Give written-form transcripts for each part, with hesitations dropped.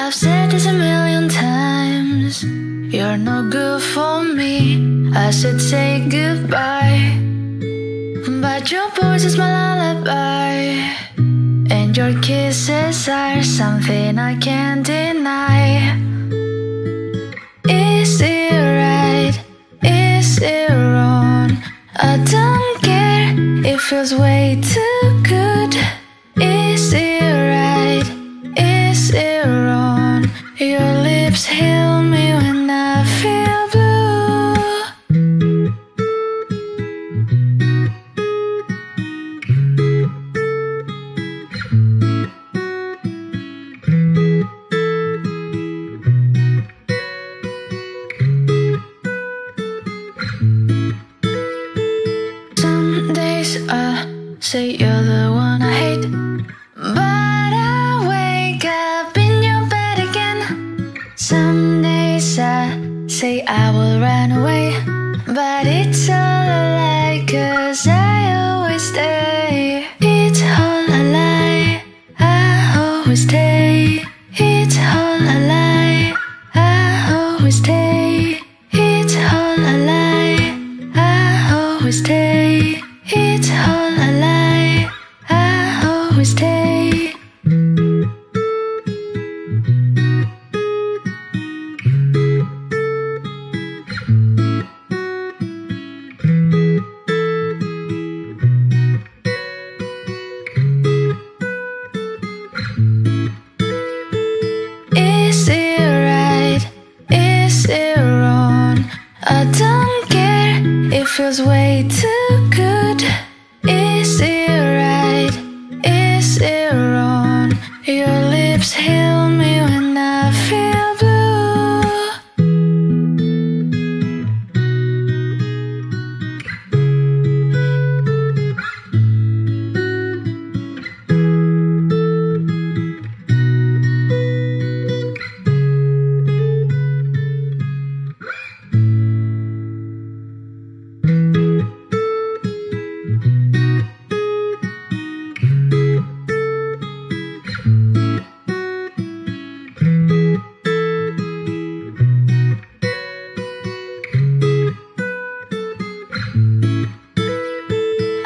I've said this a million times, you're no good for me. I should say goodbye, but your voice is my lullaby, and your kisses are something I can't deny. Is it right? Is it wrong? I don't care, it feels way too good. Is it right? Is it wrong? Your lips heal me when I feel blue. Some days I say you're the one I hate, but I wake up in your bed again. Some days I say I will run away, but it's all a lie, 'cause I always stay. It's all a lie, I always stay. It's all a lie, I always stay. It's all a lie, I always stay. It's all a lie, I always stay. Is it right? Is it wrong? I don't care, it feels way too good. Is it right? Is it wrong? Your lips heal me when I feel blue.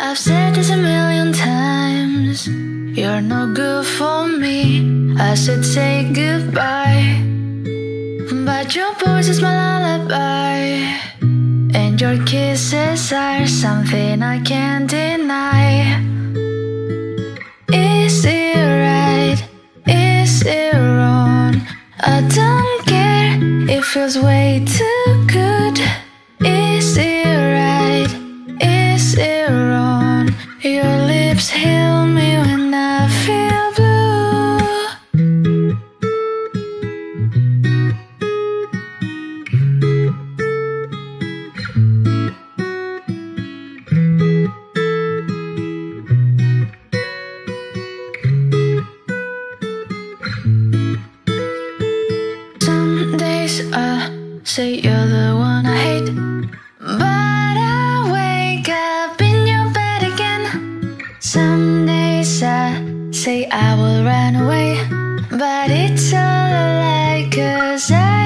I've said this a million times, you're no good for me. I should say goodbye, but your voice is my lullaby, and your kisses are something I can't deny. Is it right? Is it wrong? I don't care, it feels way too good. Is it right? Is it wrong? Your lips heal me when I feel blue. Some days I say you're the one I hate, but I wake up in your bed again. Some days I say I will run away, but it's all a lie, 'cause I